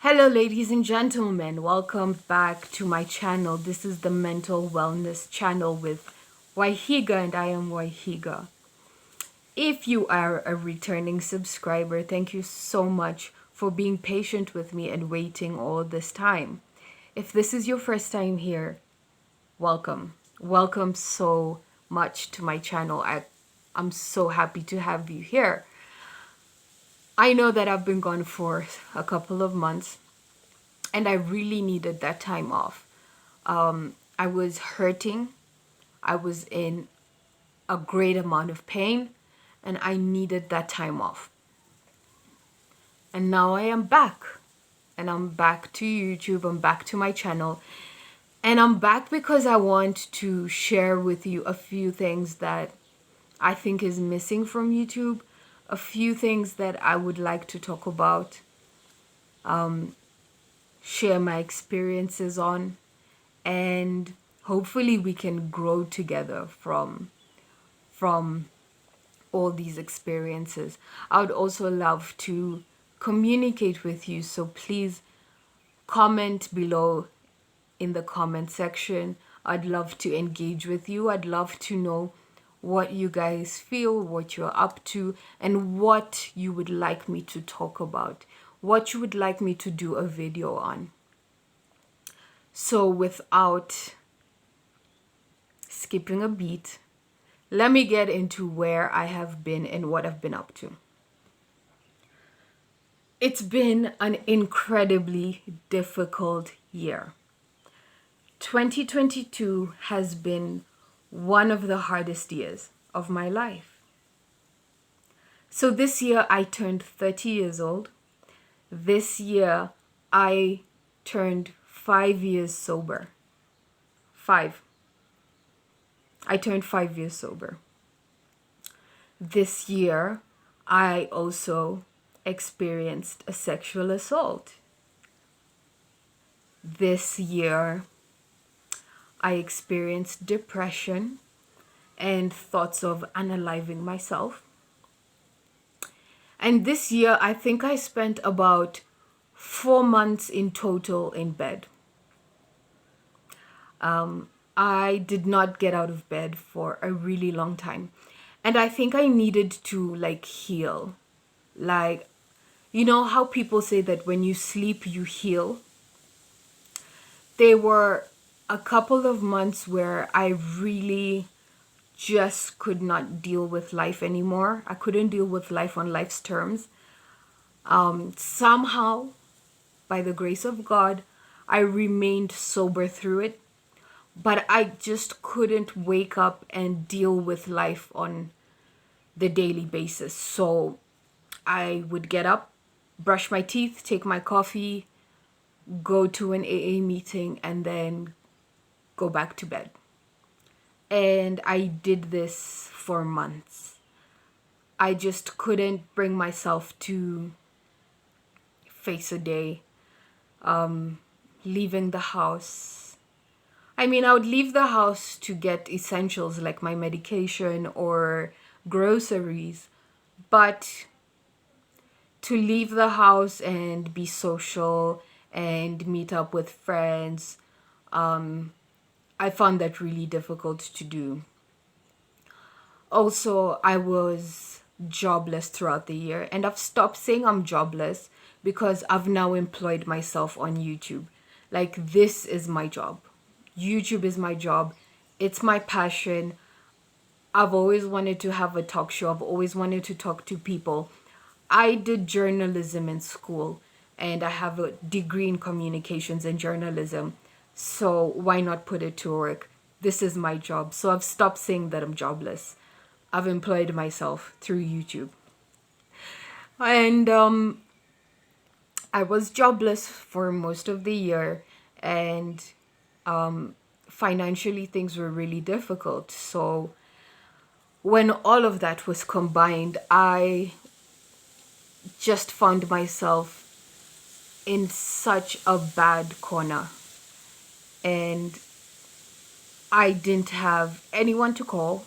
Hello, ladies and gentlemen. Welcome back to my channel. This is the Mental Wellness channel with Waihiga, and I am Waihiga. If you are a returning subscriber, thank you so much for being patient with me and waiting all this time. If this is your first time here, welcome. Welcome so much to my channel. I'm so happy to have you here. I know that I've been gone for a couple of months, and I really needed that time off. I was hurting. I was in a great amount of pain, and I needed that time off. And now I am back. And I'm back to YouTube. I'm back to my channel. And I'm back because I want to share with you a few things that I think is missing from YouTube. A few things that I would like to talk about. Share my experiences on. And hopefully we can grow together from all these experiences. I would also love to communicate with you, so please comment below in the comment section. I'd love to engage with you. I'd love to know what you guys feel, what you're up to, and what you would like me to talk about, what you would like me to do a video on. So without skipping a beat, let me get into where I have been and what I've been up to. It's been an incredibly difficult year. 2022 has been one of the hardest years of my life. So this year I turned 30 years old. This year I turned 5 years sober. I turned 5 years sober. This year, I also experienced a sexual assault. This year, I experienced depression and thoughts of unaliving myself. And this year, I think I spent about 4 months in total in bed. I did not get out of bed for a really long time. And I think I needed to heal. You know how people say that when you sleep, you heal? There were a couple of months where I really just could not deal with life anymore. I couldn't deal with life on life's terms. Somehow, by the grace of God, I remained sober through it. But I just couldn't wake up and deal with life on the daily basis. So I would get up, brush my teeth, take my coffee, go to an AA meeting, and then go back to bed. And I did this for months. I just couldn't bring myself to face a day, leaving the house. I mean, I would leave the house to get essentials like my medication or groceries, but to leave the house and be social and meet up with friends, I found that really difficult to do. Also, I was jobless throughout the year, and I've stopped saying I'm jobless because I've now employed myself on YouTube. This is my job. YouTube is my job. It's my passion. I've always wanted to have a talk show. I've always wanted to talk to people. I did journalism in school, and I have a degree in communications and journalism. So why not put it to work? This is my job. So I've stopped saying that I'm jobless. I've employed myself through YouTube. And I was jobless for most of the year, and financially things were really difficult. So when all of that was combined, I just found myself in such a bad corner, and I didn't have anyone to call.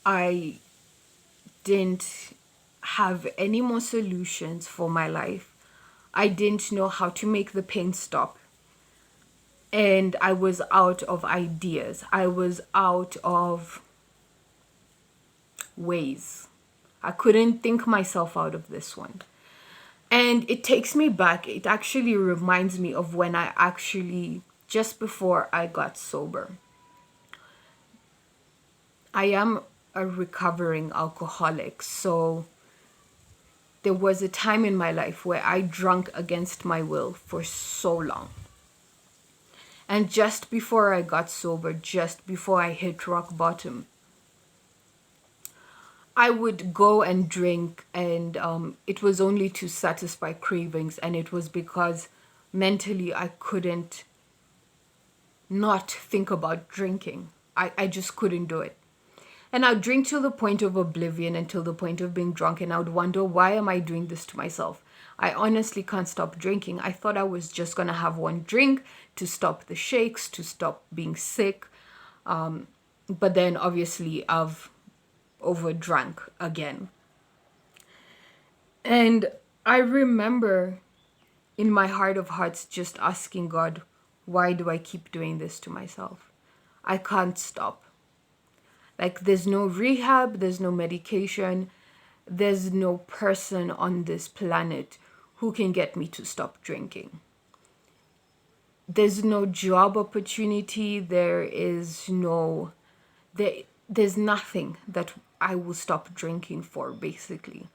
I didn't have any more solutions for my life. I didn't know how to make the pain stop. And I was out of ideas. I was out of ways. I couldn't think myself out of this one. And it takes me back. It actually reminds me of when I actually, just before I got sober. I am a recovering alcoholic. So there was a time in my life where I drank against my will for so long. And just before I got sober, just before I hit rock bottom, I would go and drink, and it was only to satisfy cravings, and it was because mentally I couldn't not think about drinking. I just couldn't do it. And I'd drink till the point of oblivion, until the point of being drunk, and I would wonder, why am I doing this to myself? I honestly can't stop drinking. I thought I was just going to have one drink to stop the shakes, to stop being sick. But then obviously I've overdrank again. And I remember in my heart of hearts just asking God, why do I keep doing this to myself? I can't stop. Like, there's no rehab, there's no medication, there's no person on this planet who can get me to stop drinking. There's no job opportunity, there's nothing that I will stop drinking for, basically.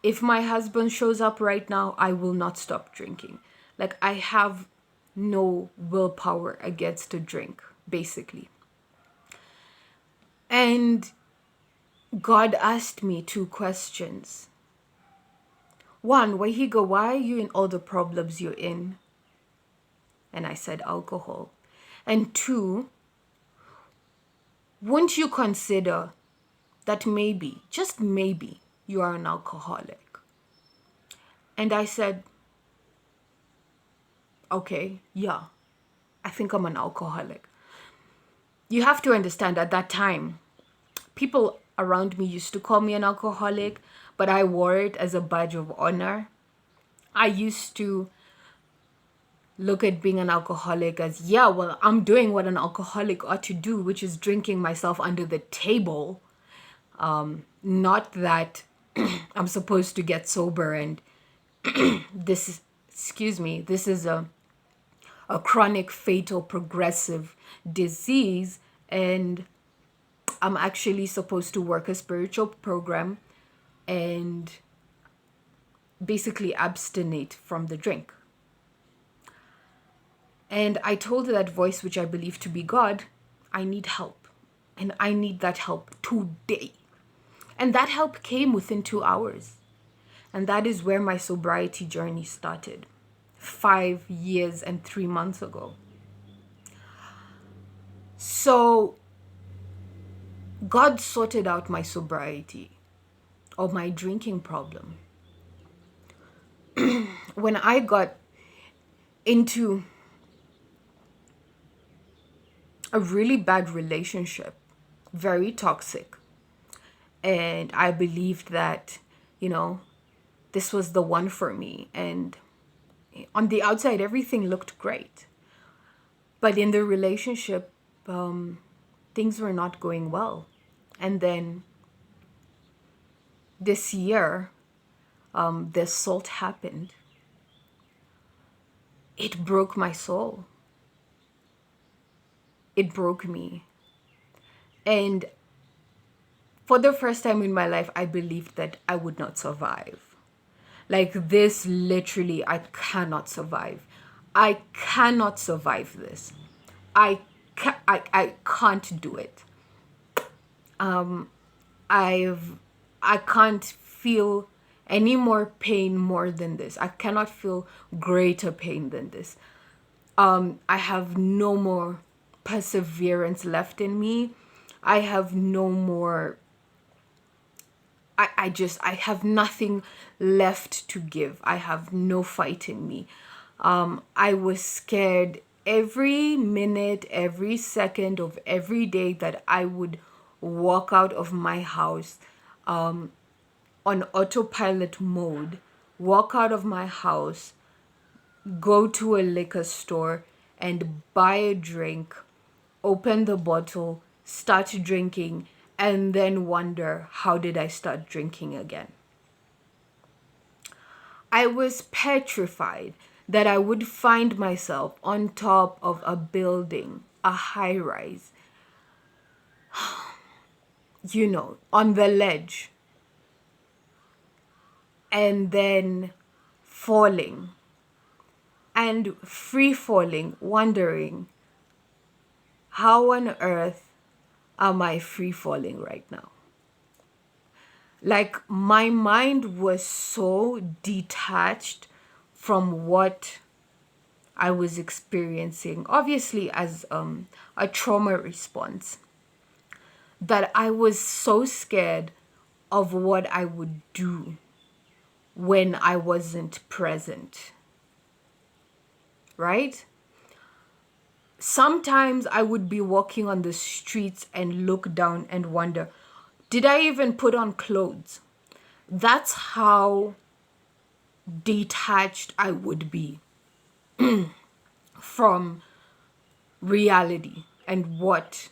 If my husband shows up right now, I will not stop drinking. Like, I have no willpower against a drink, basically. And God asked me 2 questions. 1, Waihiga, why are you in all the problems you're in? And I said, alcohol. And 2, won't you consider that maybe, just maybe, you are an alcoholic? And I said, okay, yeah, I think I'm an alcoholic. You have to understand, at that time, people around me used to call me an alcoholic, but I wore it as a badge of honor. I used to look at being an alcoholic as, yeah, well, I'm doing what an alcoholic ought to do, which is drinking myself under the table. Not that I'm supposed to get sober and this is a chronic, fatal, progressive disease, and I'm actually supposed to work a spiritual program and basically abstinate from the drink. And I told that voice, which I believe to be God, I need help. And I need that help today. And that help came within 2 hours. And that is where my sobriety journey started 5 years and 3 months ago. So God sorted out my sobriety, or my drinking problem. When I got into a really bad relationship, very toxic, and I believed that, this was the one for me. And on the outside, everything looked great. But in the relationship, things were not going well. And then this year, the assault happened. It broke my soul. It broke me. And for the first time in my life, I believed that I would not survive. Like, this, literally, I cannot survive. I cannot survive this. I can't do it. I can't feel any more pain more than this. I cannot feel greater pain than this. I have no more perseverance left in me. I have no more. I have nothing left to give. I have no fight in me. I was scared every minute, every second of every day that I would walk out of my house on autopilot mode, walk out of my house, go to a liquor store and buy a drink, open the bottle, start drinking, and then wonder, how did I start drinking again? I was petrified that I would find myself on top of a building, a high rise, on the ledge, and then falling and free falling, wondering, how on earth am I free falling right now? Like, my mind was so detached from what I was experiencing, obviously as a trauma response, that I was so scared of what I would do when I wasn't present. Right? Sometimes I would be walking on the streets and look down and wonder, did I even put on clothes? That's how detached I would be from reality and what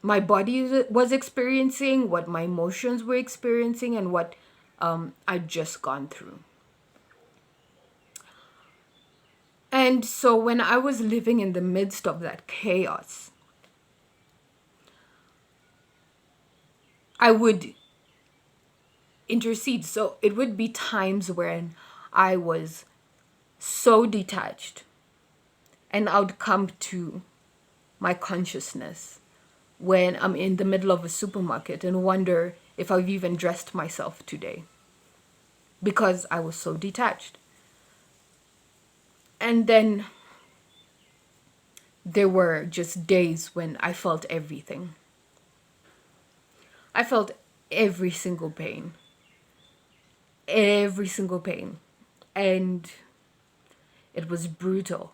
my body was experiencing, what my emotions were experiencing, and what I'd just gone through. And so when I was living in the midst of that chaos, I would intercede. So it would be times when I was so detached, and I would come to my consciousness when I'm in the middle of a supermarket and wonder if I've even dressed myself today, because I was so detached. And then there were just days when I felt everything. I felt every single pain. Every single pain. And it was brutal.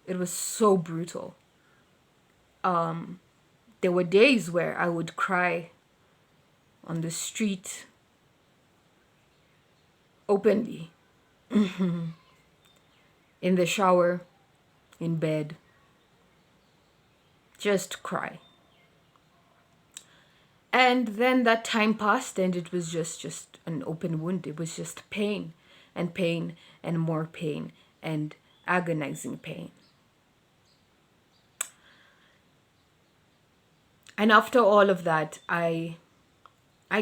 It was so brutal. There were days where I would cry on the street openly, in the shower, in bed, just cry. And then that time passed and it was just an open wound. It was just pain and pain and more pain and agonizing pain. And after all of that, I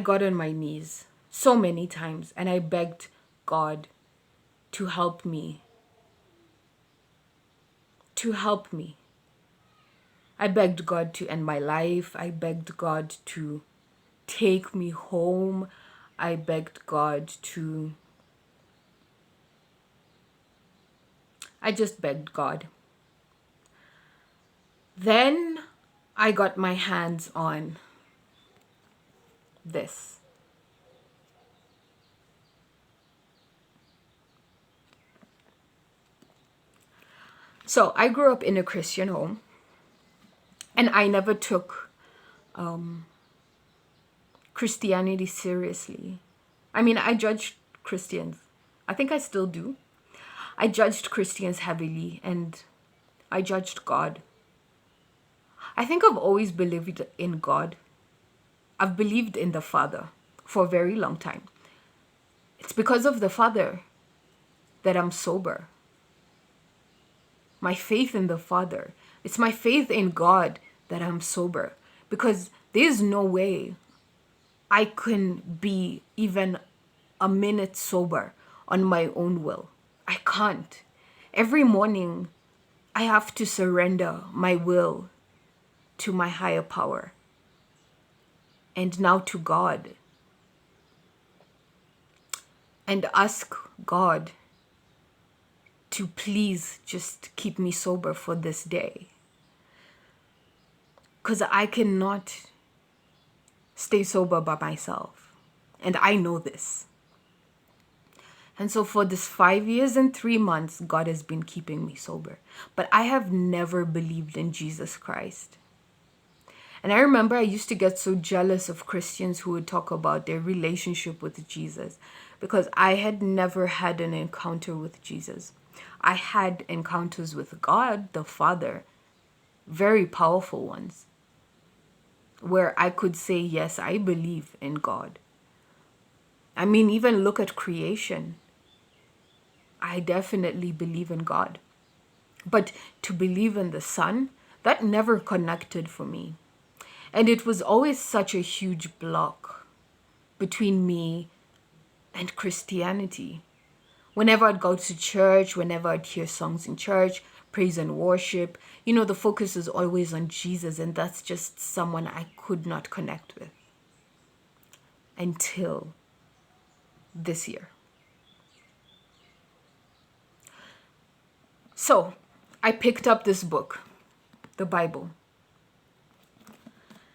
got on my knees so many times and I begged God to help me. To help me. I begged God to end my life. I begged God to take me home. I begged God to... I just begged God. Then I got my hands on this. So I grew up in a Christian home, and I never took Christianity seriously. I mean, I judged Christians. I think I still do. I judged Christians heavily, and I judged God. I think I've always believed in God. I've believed in the Father for a very long time. It's because of the Father that I'm sober. My faith in the Father. It's my faith in God that I'm sober. Because there's no way I can be even a minute sober on my own will. I can't. Every morning, I have to surrender my will to my higher power. And now to God. And ask God to please just keep me sober for this day. Because I cannot stay sober by myself. And I know this. And so for this 5 years and 3 months, God has been keeping me sober. But I have never believed in Jesus Christ. And I remember I used to get so jealous of Christians who would talk about their relationship with Jesus, because I had never had an encounter with Jesus. I had encounters with God, the Father, very powerful ones, where I could say, yes, I believe in God. I mean, even look at creation. I definitely believe in God. But to believe in the Son, that never connected for me. And it was always such a huge block between me and Christianity. Whenever I'd go to church, whenever I'd hear songs in church, praise and worship, the focus is always on Jesus, and that's just someone I could not connect with until this year. So I picked up this book, the Bible,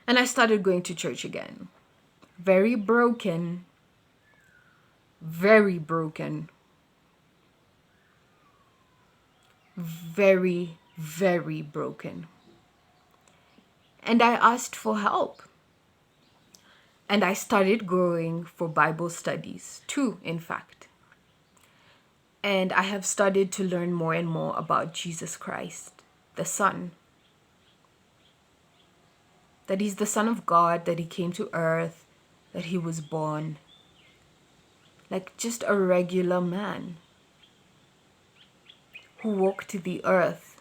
and I started going to church again. Very broken, very broken, very, very broken. And I asked for help. And I started going for Bible studies too, in fact. And I have started to learn more and more about Jesus Christ, the Son. That he's the Son of God, that he came to earth, that he was born like just a regular man who walked the earth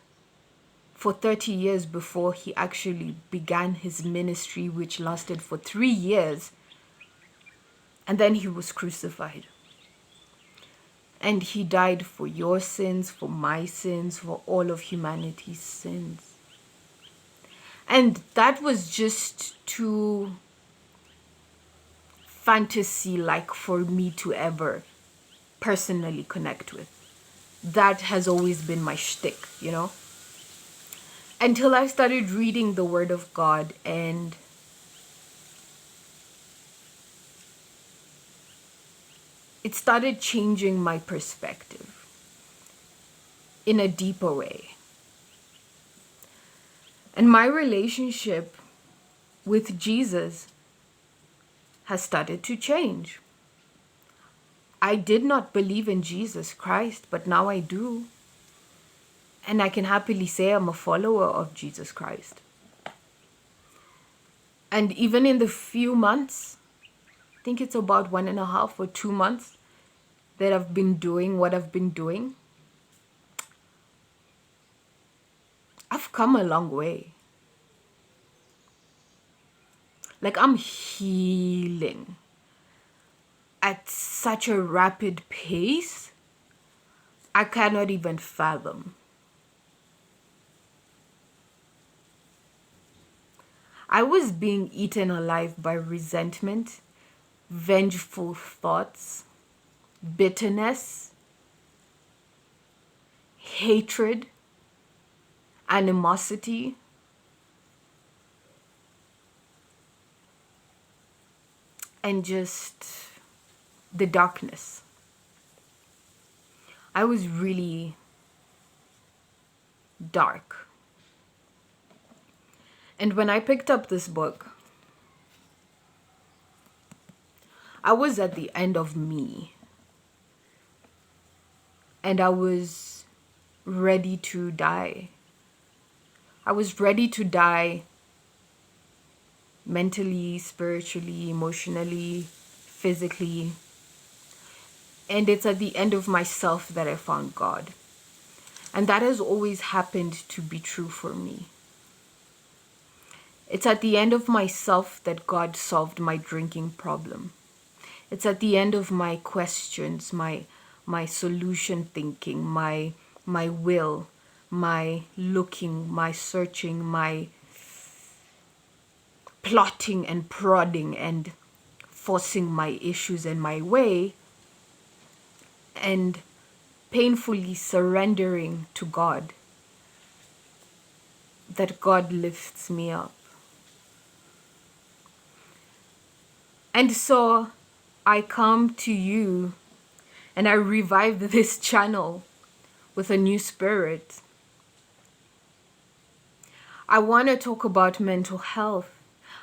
for 30 years before he actually began his ministry, which lasted for 3 years. And then he was crucified. And he died for your sins, for my sins, for all of humanity's sins. And that was just too fantasy-like for me to ever personally connect with. That has always been my shtick, Until I started reading the Word of God, and it started changing my perspective in a deeper way. And my relationship with Jesus has started to change. I did not believe in Jesus Christ, but now I do. And I can happily say I'm a follower of Jesus Christ. And even in the few months, I think it's about 1.5 or 2 months that I've been doing what I've been doing, I've come a long way. Like, I'm healing at such a rapid pace, I cannot even fathom. I was being eaten alive by resentment, vengeful thoughts, bitterness, hatred, animosity, and just the darkness. I was really dark. And when I picked up this book, I was at the end of me. And I was ready to die. I was ready to die mentally, spiritually, emotionally, physically. And it's at the end of myself that I found God. And that has always happened to be true for me. It's at the end of myself that God solved my drinking problem. It's at the end of my questions, my solution thinking, my will, my looking, my searching, my plotting and prodding and forcing my issues in my way, and painfully surrendering to God, that God lifts me up. And so I come to you and I revive this channel with a new spirit. I want to talk about mental health.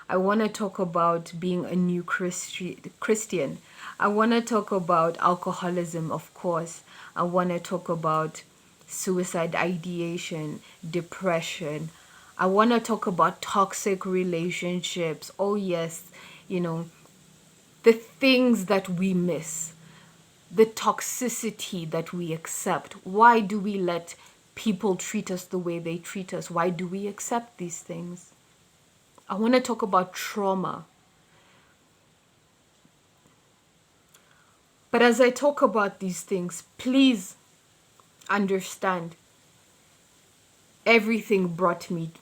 I want to talk about being a new Christian. I want to talk about alcoholism, of course. I want to talk about suicide ideation, depression. I want to talk about toxic relationships. Oh, yes, you know, the things that we miss, the toxicity that we accept. Why do we let people treat us the way they treat us? Why do we accept these things? I want to talk about trauma. But as I talk about these things, please understand everything brought me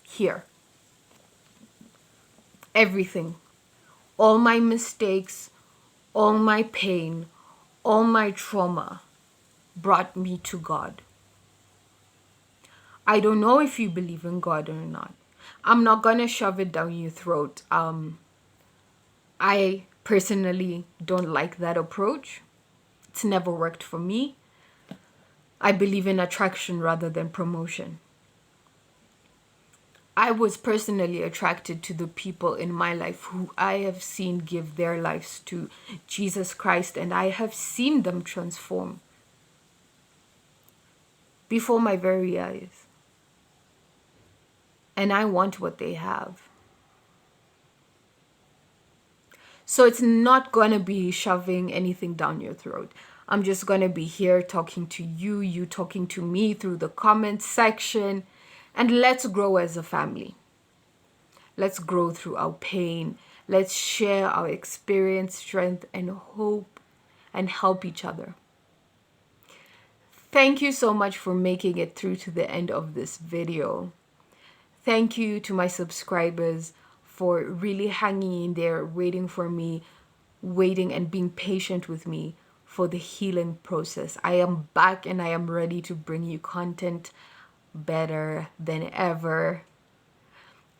here. Everything. All my mistakes, all my pain, all my trauma brought me to God. I don't know if you believe in God or not. I'm not gonna shove it down your throat. I personally don't like that approach. It's never worked for me. I believe in attraction rather than promotion. I was personally attracted to the people in my life who I have seen give their lives to Jesus Christ, and I have seen them transform before my very eyes. And I want what they have. So it's not going to be shoving anything down your throat. I'm just going to be here talking to you, you talking to me through the comment section. And let's grow as a family. Let's grow through our pain. Let's share our experience, strength, and hope and help each other. Thank you so much for making it through to the end of this video. Thank you to my subscribers for really hanging in there, waiting for me, waiting and being patient with me for the healing process. I am back and I am ready to bring you content better than ever.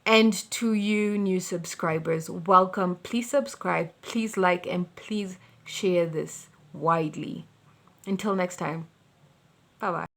And to you new subscribers, welcome. Please subscribe, please like, and please share this widely. Until next time, bye-bye.